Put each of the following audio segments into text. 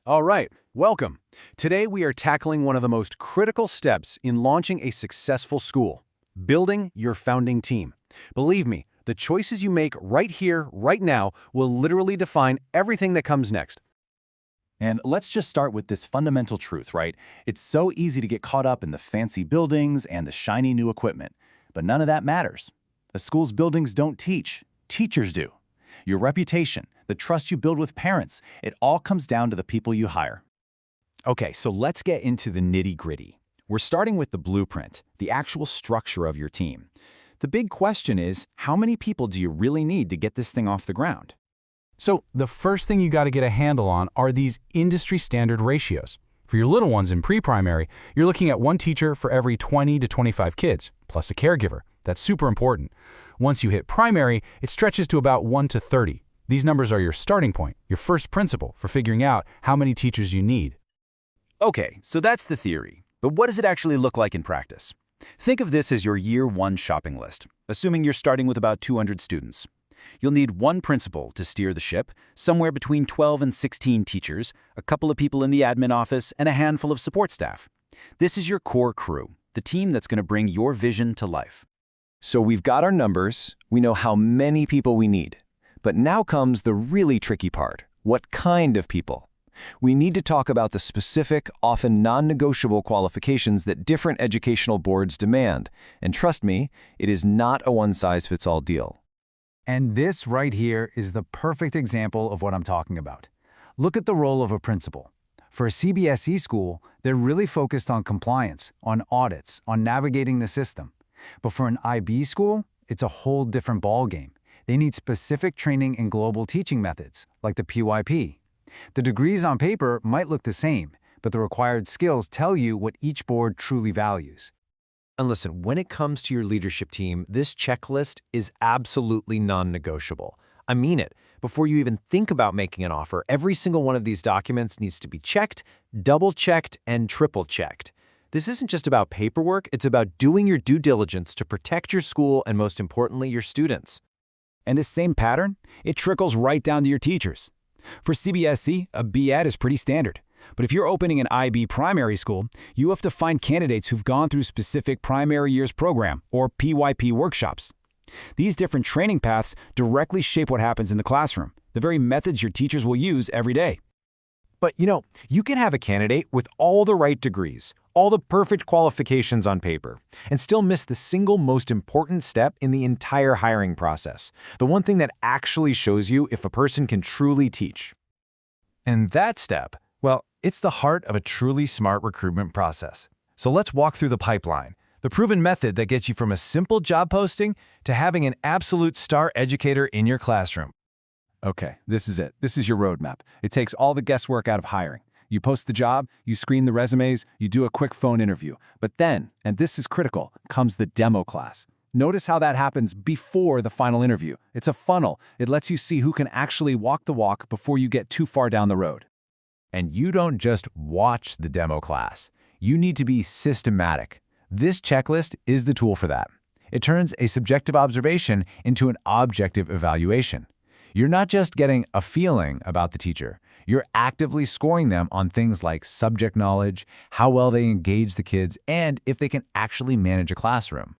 All right, welcome. Today we are tackling one of the most critical steps in launching a successful school, building your founding team. Believe me, the choices you make right here, right now, will literally define everything that comes next. And let's just start with this fundamental truth, right? It's so easy to get caught up in the fancy buildings and the shiny new equipment, but none of that matters. A school's buildings don't teach, teachers do. Your reputation, the trust you build with parents, it all comes down to the people you hire. Okay, so let's get into the nitty-gritty. We're starting with the blueprint, the actual structure of your team. The big question is, how many people do you really need to get this thing off the ground? So the first thing you got to get a handle on are these industry standard ratios. For your little ones in pre-primary, you're looking at one teacher for every 20 to 25 kids, plus a caregiver. That's super important. Once you hit primary, it stretches to about 1 to 30. These numbers are your starting point, your first principle for figuring out how many teachers you need. Okay, so that's the theory. But what does it actually look like in practice? Think of this as your year 1 shopping list, assuming you're starting with about 200 students. You'll need one principal to steer the ship, somewhere between 12 and 16 teachers, a couple of people in the admin office, and a handful of support staff. This is your core crew, the team that's going to bring your vision to life. So we've got our numbers, we know how many people we need. But now comes the really tricky part. What kind of people? We need to talk about the specific, often non-negotiable qualifications that different educational boards demand. And trust me, it is not a one-size-fits-all deal. And this right here is the perfect example of what I'm talking about. Look at the role of a principal. For a CBSE school, they're really focused on compliance, on audits, on navigating the system. But for an IB school, it's a whole different ballgame. They need specific training in global teaching methods, like the PYP. The degrees on paper might look the same, but the required skills tell you what each board truly values. And listen, when it comes to your leadership team, this checklist is absolutely non-negotiable. I mean it. Before you even think about making an offer, every single one of these documents needs to be checked, double-checked, and triple-checked. This isn't just about paperwork, it's about doing your due diligence to protect your school and, most importantly, your students. And this same pattern, it trickles right down to your teachers. For CBSE, a BEd is pretty standard. But if you're opening an IB primary school, you have to find candidates who've gone through specific primary years program, or PYP workshops. These different training paths directly shape what happens in the classroom, the very methods your teachers will use every day. But you can have a candidate with all the right degrees, all the perfect qualifications on paper, and still miss the single most important step in the entire hiring process, the one thing that actually shows you if a person can truly teach. And that step, well, it's the heart of a truly smart recruitment process. So let's walk through the pipeline, the proven method that gets you from a simple job posting to having an absolute star educator in your classroom. Okay, this is it. This is your roadmap. It takes all the guesswork out of hiring. You post the job, you screen the resumes, you do a quick phone interview. But then, and this is critical, comes the demo class. Notice how that happens before the final interview. It's a funnel. It lets you see who can actually walk the walk before you get too far down the road. And you don't just watch the demo class. You need to be systematic. This checklist is the tool for that. It turns a subjective observation into an objective evaluation. You're not just getting a feeling about the teacher. You're actively scoring them on things like subject knowledge, how well they engage the kids, and if they can actually manage a classroom.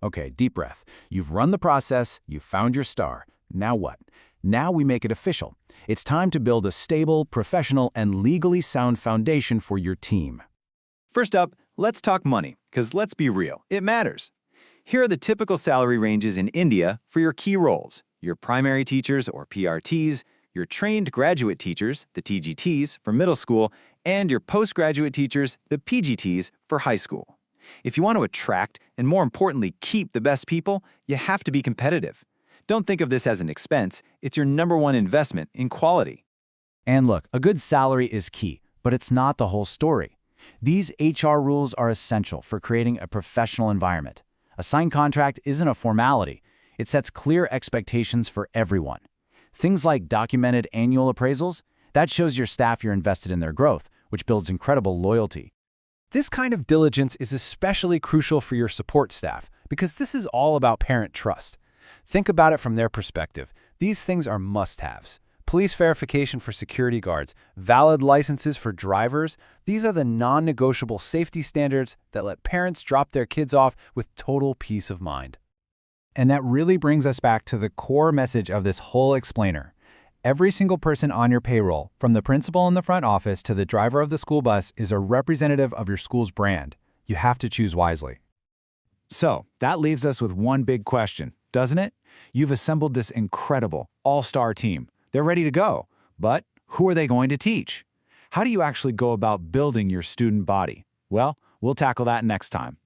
Okay, deep breath. You've run the process, you've found your star. Now what? Now we make it official. It's time to build a stable, professional, and legally sound foundation for your team. First up, let's talk money, because let's be real, it matters. Here are the typical salary ranges in India for your key roles. Your primary teachers, or PRTs, your trained graduate teachers, the TGTs, for middle school, and your postgraduate teachers, the PGTs, for high school. If you want to attract, and more importantly, keep the best people, you have to be competitive. Don't think of this as an expense, it's your #1 investment in quality. And look, a good salary is key, but it's not the whole story. These HR rules are essential for creating a professional environment. A signed contract isn't a formality. It sets clear expectations for everyone. Things like documented annual appraisals, that shows your staff you're invested in their growth, which builds incredible loyalty. This kind of diligence is especially crucial for your support staff because this is all about parent trust. Think about it from their perspective. These things are must-haves. police verification for security guards, valid licenses for drivers. These are the non-negotiable safety standards that let parents drop their kids off with total peace of mind. And that really brings us back to the core message of this whole explainer. Every single person on your payroll, from the principal in the front office to the driver of the school bus, is a representative of your school's brand. You have to choose wisely. So, that leaves us with one big question, doesn't it? You've assembled this incredible, all-star team. They're ready to go. But who are they going to teach? How do you actually go about building your student body? Well, we'll tackle that next time.